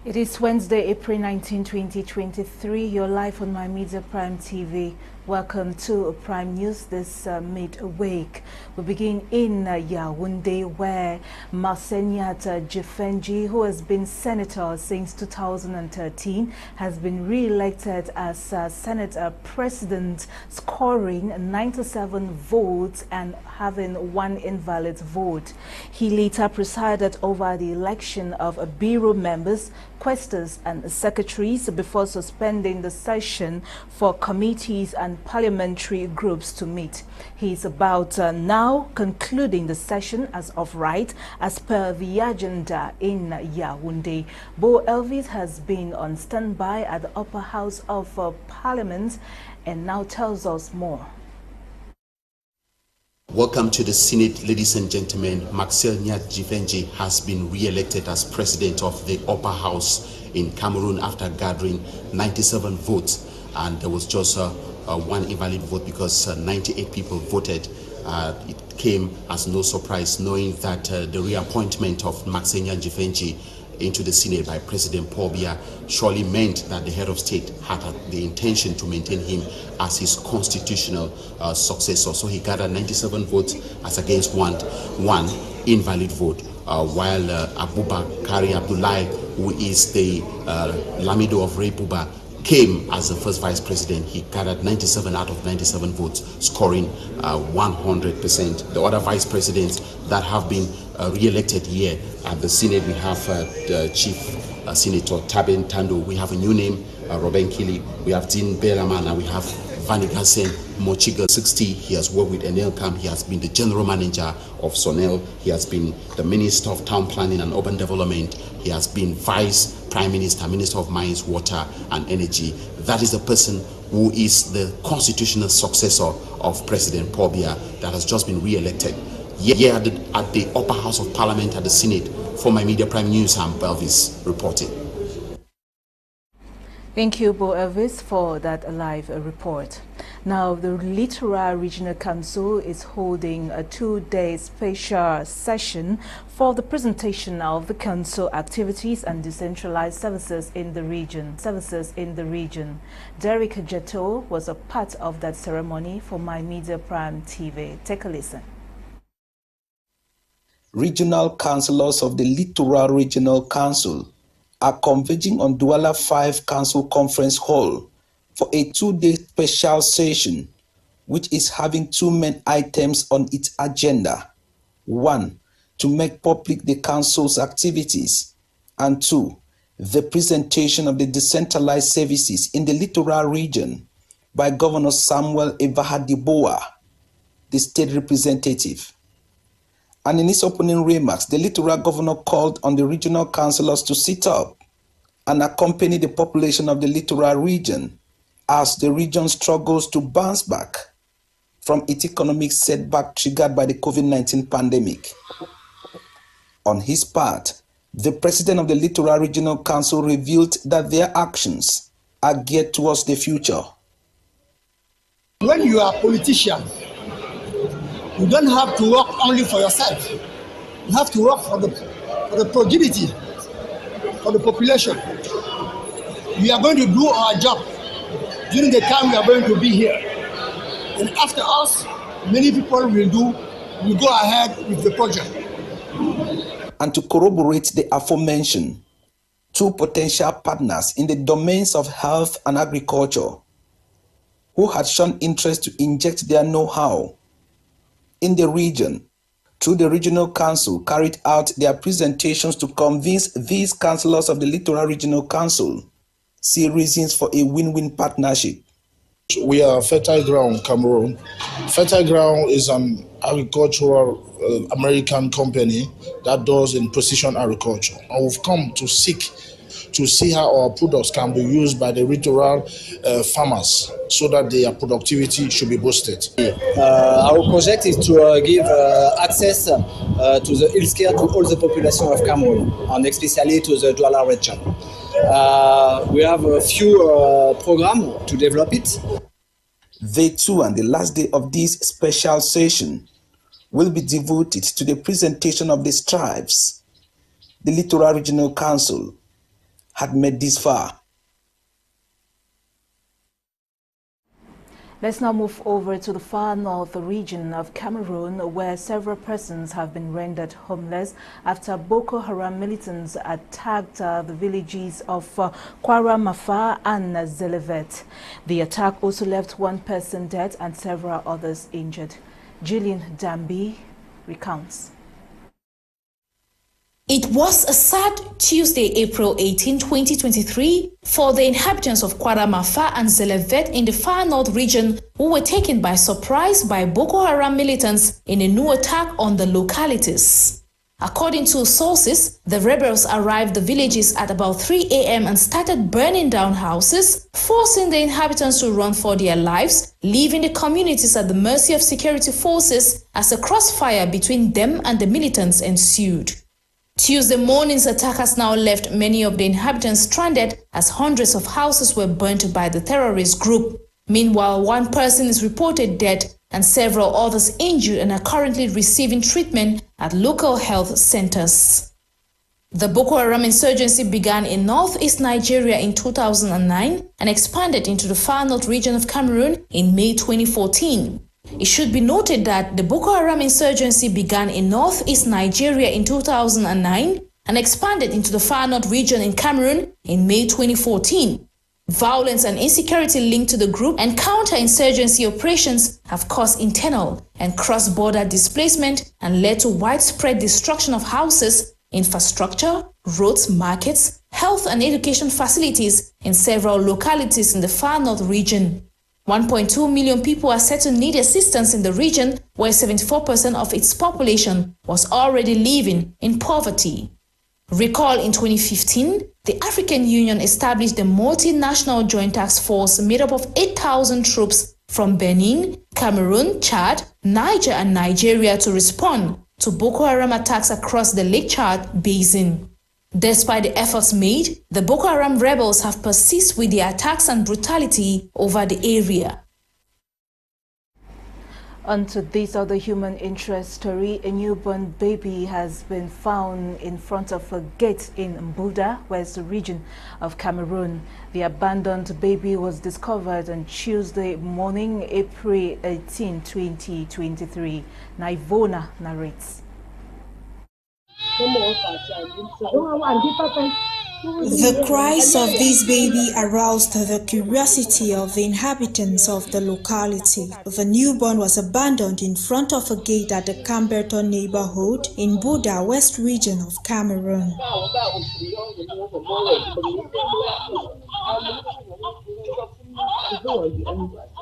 It is Wednesday, April 19, 2023. You're live on My Media Prime TV. Welcome to Prime News this midweek. We begin in Yaoundé, where Marsenyat Jifenji, who has been senator since 2013, has been re-elected as Senate President, scoring 97 votes and having one invalid vote. He later presided over the election of bureau members, questors and secretaries before suspending the session for committees and parliamentary groups to meet. He is about now concluding the session as of right, as per the agenda in Yaoundé. Bo Elvis has been on standby at the upper house of Parliament and now tells us more. Welcome to the Senate, ladies and gentlemen. Marcel Nyat-Jifenji has been re-elected as president of the upper house in Cameroon after gathering 97 votes, and there was just one invalid vote because 98 people voted. It came as no surprise, knowing that the reappointment of Marcel Nyat-Jifenji into the Senate by President Paul Biya surely meant that the head of state had the intention to maintain him as his constitutional successor. So he gathered 97 votes as against one invalid vote, while Abubakar Abdullahi, who is the Lamido of Repuba, came as the first vice president. He gathered 97 out of 97 votes, scoring 100%. The other vice presidents that have been re-elected here at the Senate, we have Chief Senator Taben Tando, we have a new name, Robin Kili, we have Dean Belaman, and we have Vanigasen Mochiga 60. He has worked with Enelcam. He has been the general manager of Sonel. He has been the Minister of Town Planning and Urban Development. He has been Vice Prime Minister, Minister of Mines, Water and Energy. That is the person who is the constitutional successor of President Paul Biya that has just been re-elected. Here at the upper house of Parliament at the Senate. For My Media Prime News, I'm Belvis reporting. Thank you, Bo Elvis, for that live report. Now, the Littoral Regional Council is holding a two-day special session for the presentation of the council activities and decentralized services in the region. Derek Jeto was a part of that ceremony for My Media Prime TV. Take a listen. Regional councillors of the Littoral Regional Council are converging on Douala 5 Council Conference Hall for a two-day special session, which is having two main items on its agenda. One, to make public the council's activities, and two, the presentation of the decentralized services in the Littoral region by Governor Samuel Evahadiboa, the state representative. And in his opening remarks, the Littoral governor called on the regional councillors to sit up and accompany the population of the Littoral region as the region struggles to bounce back from its economic setback triggered by the COVID-19 pandemic. On his part, the president of the Littoral Regional Council revealed that their actions are geared towards the future. When you are a politician, you don't have to work only for yourself. You have to work for the progeny, for the population. We are going to do our job during the time we are going to be here. And after us, many people will go ahead with the project. And to corroborate the aforementioned, two potential partners in the domains of health and agriculture who had shown interest to inject their know-how in the region through the regional council carried out their presentations to convince these councillors of the Littoral Regional Council see reasons for a win-win partnership. We are Fertile Ground Cameroon. Fertile Ground is an agricultural American company that does in precision agriculture. And we've come to seek to see how our products can be used by the littoral farmers so that their productivity should be boosted. Our project is to give access to the healthcare to all the population of Cameroon, and especially to the Douala region. We have a few programs to develop it. Day 2 and the last day of this special session will be devoted to the presentation of the strives, the Littoral Regional Council, had made this far. Let's now move over to the far north region of Cameroon, where several persons have been rendered homeless after Boko Haram militants attacked the villages of Kwara Mafa and Zelevet. The attack also left one person dead and several others injured. Julian Dambi recounts. It was a sad Tuesday, April 18, 2023, for the inhabitants of Kwara Mafa and Zelevet in the far north region who were taken by surprise by Boko Haram militants in a new attack on the localities. According to sources, the rebels arrived the villages at about 3 a.m. and started burning down houses, forcing the inhabitants to run for their lives, leaving the communities at the mercy of security forces as a crossfire between them and the militants ensued. Tuesday morning's attack has now left many of the inhabitants stranded as hundreds of houses were burnt by the terrorist group. Meanwhile, one person is reported dead and several others injured and are currently receiving treatment at local health centers. The Boko Haram insurgency began in northeast Nigeria in 2009 and expanded into the far north region of Cameroon in May 2014. It should be noted that the Boko Haram insurgency began in northeast Nigeria in 2009 and expanded into the far north region in Cameroon in May 2014. Violence and insecurity linked to the group and counter-insurgency operations have caused internal and cross-border displacement and led to widespread destruction of houses, infrastructure, roads, markets, health and education facilities in several localities in the far north region. 1.2 million people are said to need assistance in the region, where 74% of its population was already living in poverty. Recall in 2015, the African Union established a multinational joint task force made up of 8,000 troops from Benin, Cameroon, Chad, Niger and Nigeria to respond to Boko Haram attacks across the Lake Chad basin. Despite the efforts made, the Boko Haram rebels have persisted with their attacks and brutality over the area. On to this other human interest story, a newborn baby has been found in front of a gate in Mbuda, west region of Cameroon. The abandoned baby was discovered on Tuesday morning, April 18, 2023. Naivona narrates. The cries of this baby aroused the curiosity of the inhabitants of the locality. The newborn was abandoned in front of a gate at the Camberton neighborhood in Buda, West region of Cameroon.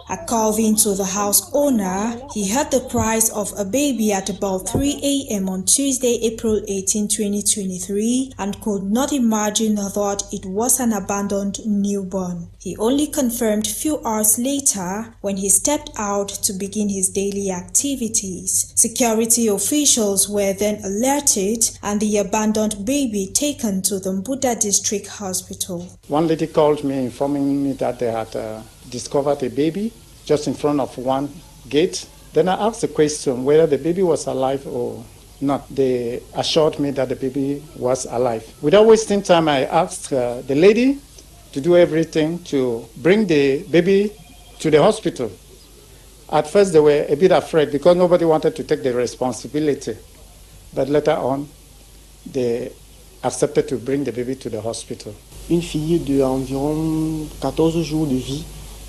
According to the house owner, he heard the cries of a baby at about 3 a.m. on Tuesday, April 18, 2023, and could not imagine that it was an abandoned newborn. He only confirmed few hours later when he stepped out to begin his daily activities. Security officials were then alerted and the abandoned baby taken to the Mbuda District Hospital. One lady called me informing me that they had discovered a baby just in front of one gate. Then I asked the question whether the baby was alive or not. They assured me that the baby was alive. Without wasting time, I asked the lady to do everything to bring the baby to the hospital. At first, they were a bit afraid because nobody wanted to take the responsibility. But later on, they accepted to bring the baby to the hospital. Une fille d'environ 14 jours de vie.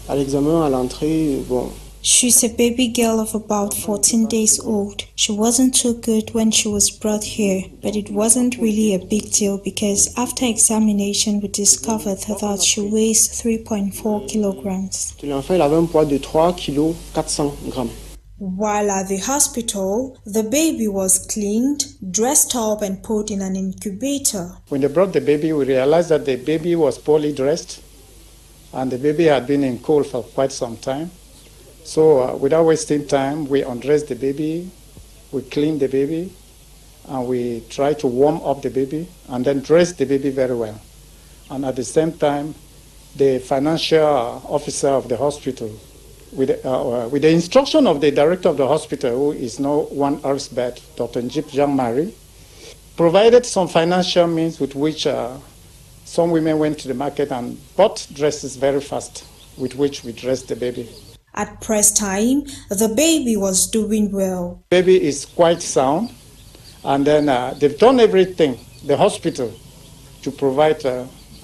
À l'examen, à l'entrée, bon. She's a baby girl of about 14 days old. She wasn't too good when she was brought here, but it wasn't really a big deal because after examination we discovered that she weighs 3.4 kilograms. L'enfant avait un poids de 3 kg 400 grammes. While at the hospital, the baby was cleaned, dressed up and put in an incubator. When they brought the baby, we realized that the baby was poorly dressed and the baby had been in cold for quite some time. So without wasting time, we undressed the baby, we cleaned the baby, and we tried to warm up the baby and then dress the baby very well. And at the same time, the financial officer of the hospital, with the instruction of the director of the hospital, who is now one else but Dr. Njip Jean-Marie, provided some financial means with which Some women went to the market and bought dresses very fast, with which we dressed the baby. At press time, the baby was doing well. Baby is quite sound, and then they've done everything, the hospital, to provide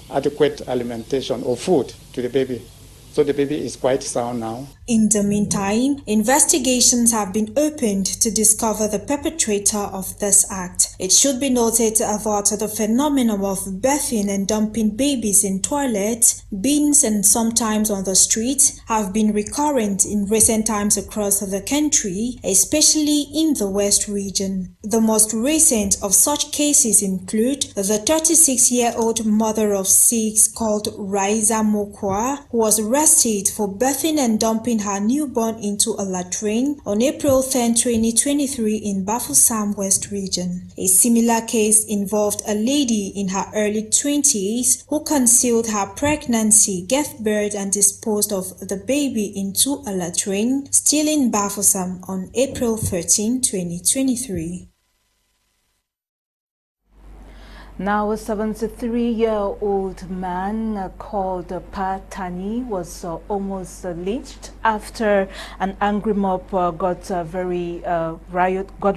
adequate alimentation or food to the baby. So the baby is quite sound now. In the meantime, investigations have been opened to discover the perpetrator of this act. It should be noted that the phenomenon of birthing and dumping babies in toilets, bins and sometimes on the street have been recurrent in recent times across the country, especially in the West region. The most recent of such cases include the 36-year-old mother of 6 called Raiza Mokwa, who was arrested for birthing and dumping her newborn into a latrine on April 10, 2023 in Bafoussam West region. A similar case involved a lady in her early 20s who concealed her pregnancy, gave birth and disposed of the baby into a latrine, still in Bafoussam on April 13, 2023. Now, a 73-year-old man called Pa Tani was almost lynched after an angry mob got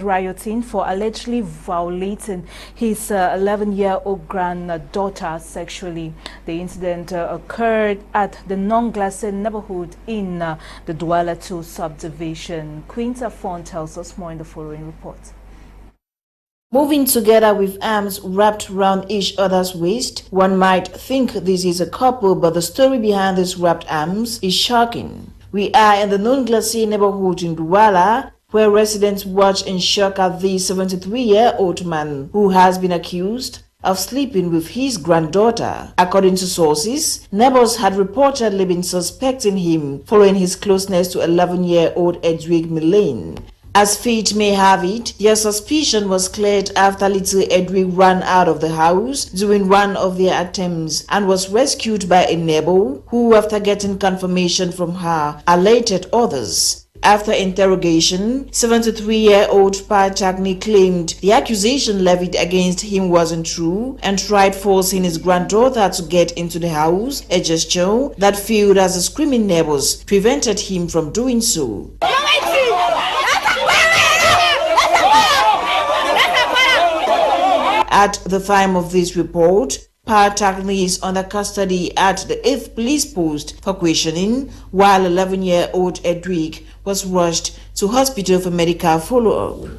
rioting for allegedly violating his 11-year-old granddaughter sexually. The incident occurred at the Non-Glacé neighborhood in the Douala 2 subdivision. Quinta Font tells us more in the following report. Moving together with arms wrapped around each other's waist, one might think this is a couple, but the story behind these wrapped arms is shocking. We are in the Non-Glacé neighborhood in Douala, where residents watch in shock at the 73-year-old man who has been accused of sleeping with his granddaughter. According to sources, neighbors had reportedly been suspecting him following his closeness to 11-year-old Edwig Milane. As fate may have it, their suspicion was cleared after little Edwig ran out of the house during one of their attempts and was rescued by a neighbor who, after getting confirmation from her, alerted others. After interrogation, 73-year-old Pa Chagni claimed the accusation levied against him wasn't true and tried forcing his granddaughter to get into the house, a gesture that failed as the screaming neighbors prevented him from doing so. At the time of this report, Pa Chagni is under custody at the 8th police post for questioning, while 11-year-old Edwig was rushed to hospital for medical follow-up.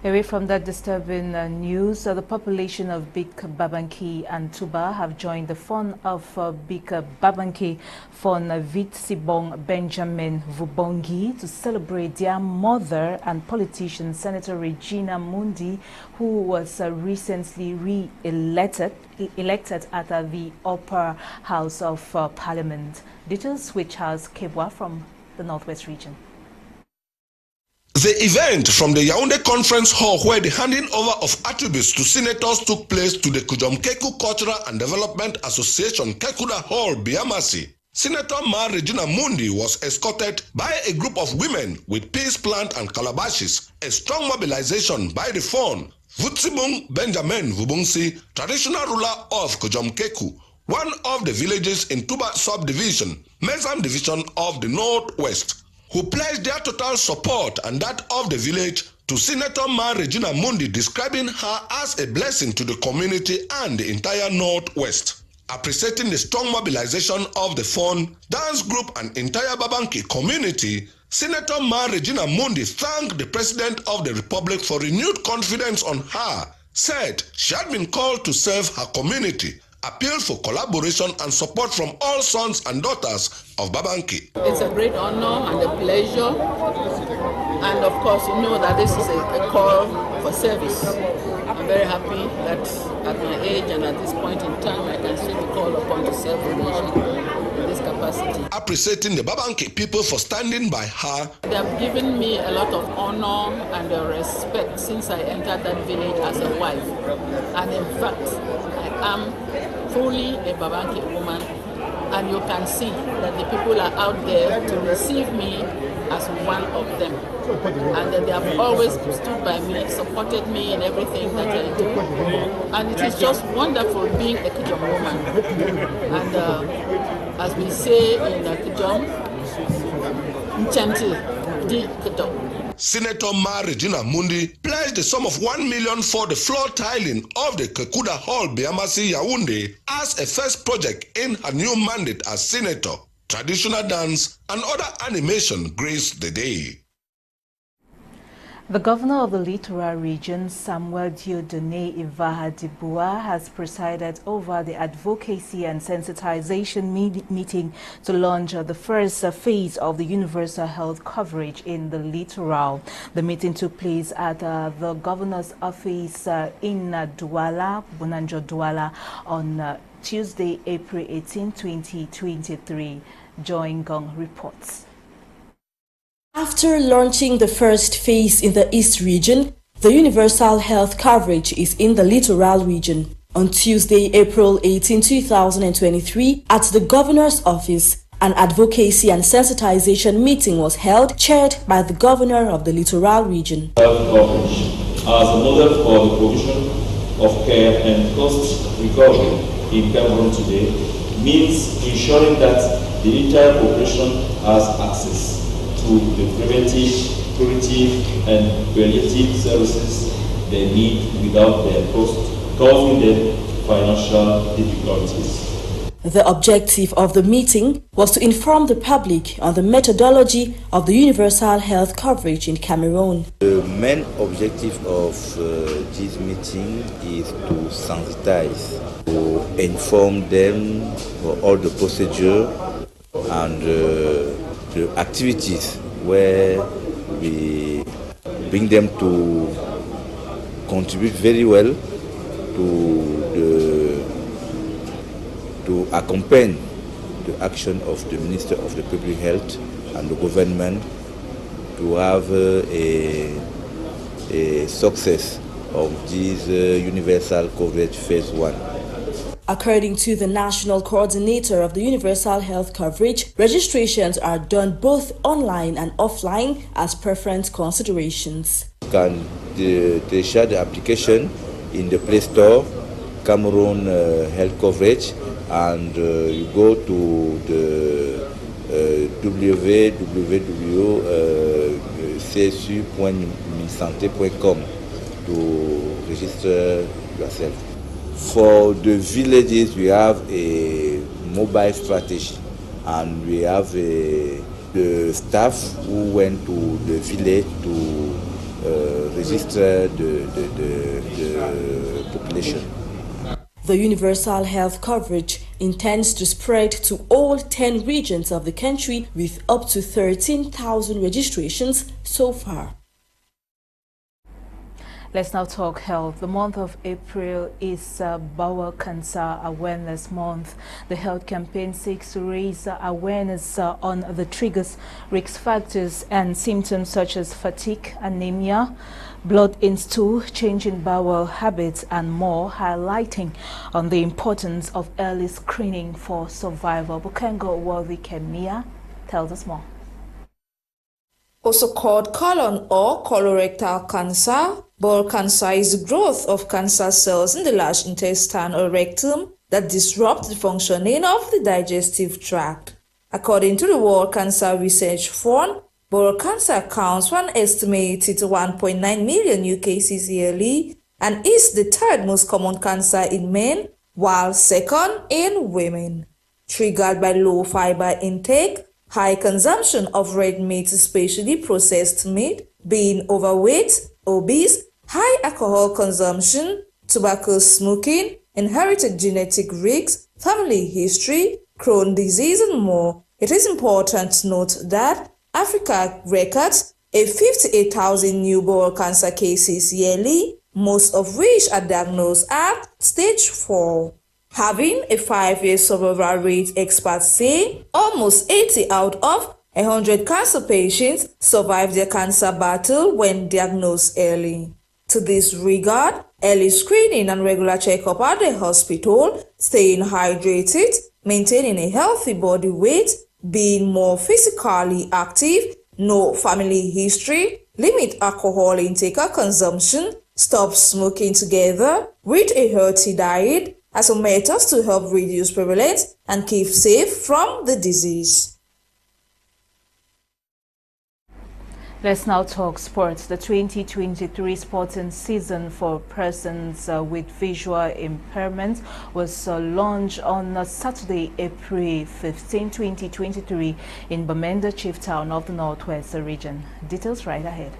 Away from that disturbing news, the population of Bik Babanki and Tuba have joined the fund of Bik Babanki Fon Vitsibong Benjamin Vubongi to celebrate their mother and politician Senator Regina Mundi, who was recently re-elected at the Upper House of Parliament. Details with Charles Kebwa from the Northwest region. The event from the Yaoundé Conference Hall, where the handing over of attributes to senators took place to the Kujom-Keku Cultural and Development Association Kekuda Hall, Biamasi. Senator Ma Regina Mundi was escorted by a group of women with peace plant and calabashes, a strong mobilization by the fund. Vutsibung Benjamin Vubungsi, traditional ruler of Kujom-Keku, one of the villages in Tuba subdivision, Mezam division of the Northwest, who pledged their total support and that of the village to Senator Ma Regina Mundi, describing her as a blessing to the community and the entire Northwest. Appreciating the strong mobilization of the fund, dance group and entire Babanki community, Senator Ma Regina Mundi thanked the President of the Republic for renewed confidence on her, said she had been called to serve her community, appealed for collaboration and support from all sons and daughters of Babanki. It's a great honor and a pleasure, and of course you know that this is a call for service. I'm very happy that at my age and at this point in time I can still be called upon to serve the nation in this capacity. Appreciating the Babanki people for standing by her. They have given me a lot of honor and respect since I entered that village as a wife, and in fact I am truly a Babanki woman, and you can see that the people are out there to receive me as one of them. And they have always stood by me, supported me in everything that I do. And it is just wonderful being a Kujom woman. And as we say in Kujom, Nchanti di Kujom. Senator Ma Regina Mundi pledged the sum of 1 million for the floor tiling of the Kekuda Hall, Biamasi, Yaoundé as a first project in her new mandate as senator. Traditional dance and other animation graced the day. The governor of the Littoral region, Samuel Diodone Ivahadibua, has presided over the advocacy and sensitization meeting to launch the first phase of the universal health coverage in the littoral. The meeting took place at the governor's office in Douala, Bonanjo Douala, on Tuesday, April 18, 2023. Joy Ngong reports. After launching the first phase in the East region, the universal health coverage is in the littoral region. On Tuesday, April 18, 2023, at the governor's office, an advocacy and sensitization meeting was held, chaired by the governor of the littoral region. Health coverage as a model for the provision of care and cost recovery in Cameroon today means ensuring that the entire population has access to the preventive, curative, and palliative services they need without their cost causing them financial difficulties. The objective of the meeting was to inform the public on the methodology of the universal health coverage in Cameroon. The main objective of this meeting is to sensitize, to inform them of all the procedure and the activities where we bring them to contribute very well to accompany the action of the Minister of the Public Health and the government to have a success of this universal coverage phase 1. According to the national coordinator of the universal health coverage, registrations are done both online and offline as preference considerations. They share the application in the Play Store, Cameroon Health Coverage, and you go to the www.csu.minsante.com to register yourself. For the villages, we have a mobile strategy, and we have the staff who went to the village to register the population. The universal health coverage intends to spread to all 10 regions of the country with up to 13,000 registrations so far. Let's now talk health. The month of April is Bowel Cancer Awareness Month. The health campaign seeks to raise awareness on the triggers, risk factors, and symptoms such as fatigue, anemia, blood in stool, changing bowel habits, and more, highlighting on the importance of early screening for survival. Bukengo Worthy Kemia tells us more. Also called colon or colorectal cancer, bowel cancer is the growth of cancer cells in the large intestine or rectum that disrupt the functioning of the digestive tract. According to the World Cancer Research Fund, bowel cancer accounts for an estimated 1.9 million new cases yearly and is the third most common cancer in men, while second in women. Triggered by low fiber intake, high consumption of red meat, especially processed meat, being overweight, obese, high alcohol consumption, tobacco smoking, inherited genetic risks, family history, Crohn's disease, and more. It is important to note that Africa records 58,000 new bowel cancer cases yearly, most of which are diagnosed at stage 4. Having a 5-year survival rate, experts say almost 80 out of 100 cancer patients survive their cancer battle when diagnosed early. To this regard, early screening and regular checkup at the hospital, staying hydrated, maintaining a healthy body weight, being more physically active, no family history, limit alcohol intake or consumption, stop smoking together, with a healthy diet as a method to help reduce prevalence and keep safe from the disease. Let's now talk sports. The 2023 sporting season for persons with visual impairment was launched on Saturday, April 15, 2023 in Bamenda Chieftown of the Northwest region. Details right ahead.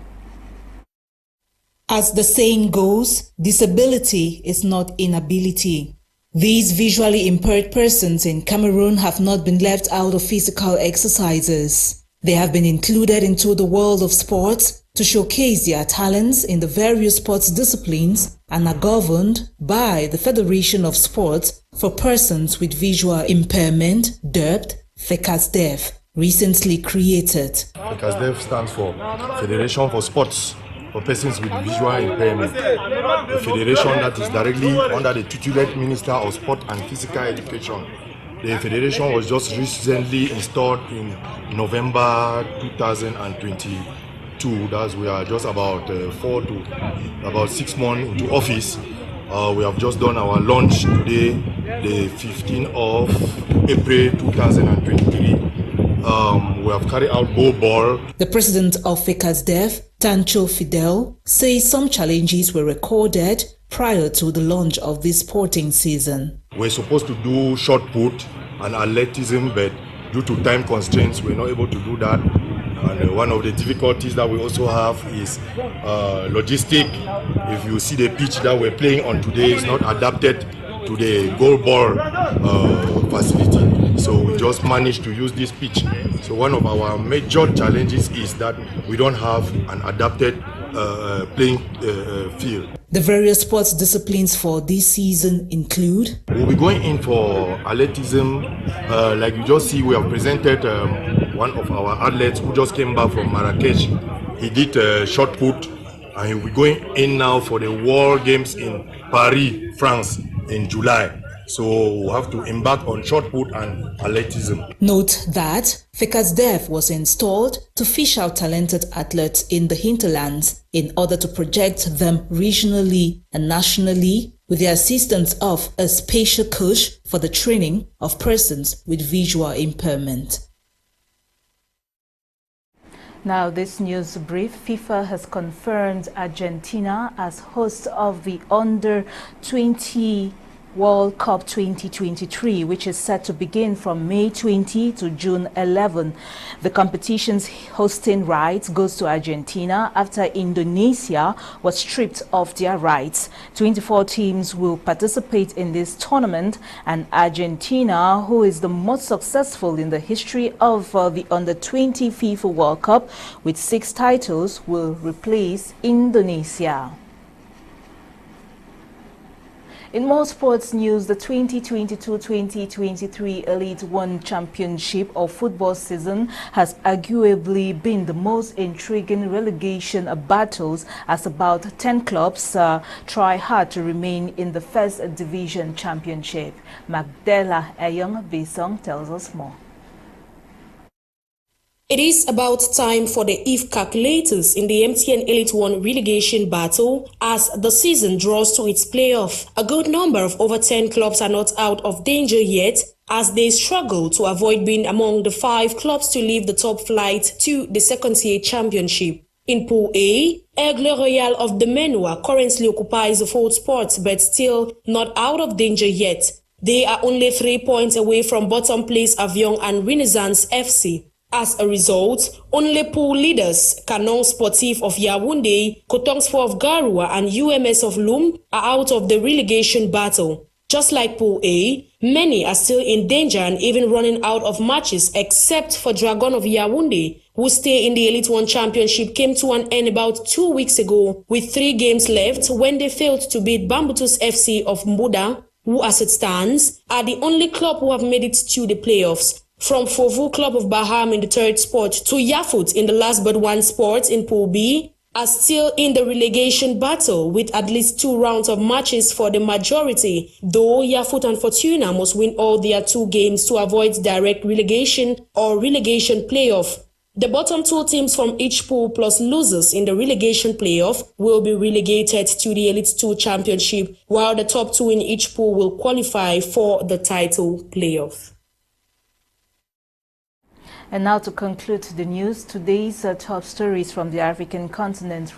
As the saying goes, disability is not inability. These visually impaired persons in Cameroon have not been left out of physical exercises. They have been included into the world of sports to showcase their talents in the various sports disciplines and are governed by the Federation of Sports for Persons with Visual Impairment, dubbed FECASDEF, recently created. FECASDEF stands for Federation for Sports for Persons with Visual Impairment, a federation that is directly under the tuteled Minister of Sport and Physical Education. The federation was just recently installed in November 2022. That's we are just about 4 to about 6 months into office. We have just done our launch today, the 15th of April 2023. We have carried out ball. The president of FECASDEF, Tancho Fidel, says some challenges were recorded prior to the launch of this sporting season. We're supposed to do shot put and athleticism, but due to time constraints, we're not able to do that. And one of the difficulties that we also have is logistic. If you see the pitch that we're playing on today, is not adapted to the goal ball facility. So we just managed to use this pitch. So one of our major challenges is that we don't have an adapted playing field. The various sports disciplines for this season include? We'll be going in for athleticism. Like you just see, we have presented one of our athletes who just came back from Marrakech. He did shot put, and he'll be going in now for the World Games in Paris, France in July. So we'll have to embark on shot put and athleticism. Note that FECASDEF was installed to fish out talented athletes in the hinterlands in order to project them regionally and nationally with the assistance of a special coach for the training of persons with visual impairment. Now, this news brief, FIFA has confirmed Argentina as host of the Under-20 World Cup 2023, which is set to begin from May 20 to June 11. The competition's hosting rights goes to Argentina after Indonesia was stripped of their rights. 24 teams will participate in this tournament, and Argentina, who is the most successful in the history of the Under-20 FIFA World Cup with 6 titles, will replace Indonesia. In more sports news, the 2022-2023 Elite One Championship of football season has arguably been the most intriguing relegation battles, as about 10 clubs try hard to remain in the First Division Championship. Magdala Eyong Bisong tells us more. It is about time for the if calculators in the MTN Elite One relegation battle as the season draws to its playoff. A good number of over 10 clubs are not out of danger yet as they struggle to avoid being among the 5 clubs to leave the top flight to the second-tier championship. In Pool A, Aigle Royal of the Menua currently occupies the 4th spot but still not out of danger yet. They are only 3 points away from bottom place Avion and Renaissance FC. As a result, only pool leaders Canon Sportif of Yaoundé, Cotton Sport of Garoua and UMS of Loum are out of the relegation battle. Just like Pool A, many are still in danger and even running out of matches except for Dragon of Yaoundé, whose stay in the Elite One Championship came to an end about 2 weeks ago with 3 games left when they failed to beat Bambutus FC of Mbuda, who as it stands are the only club who have made it to the playoffs. From Fovu Club of Baham in the 3rd spot to Yafut in the last but 1 spot in Pool B are still in the relegation battle with at least 2 rounds of matches for the majority, though Yafut and Fortuna must win all their 2 games to avoid direct relegation or relegation playoff. The bottom two teams from each pool plus losers in the relegation playoff will be relegated to the Elite 2 Championship, while the top two in each pool will qualify for the title playoff. And now to conclude the news, today's top stories from the African continent.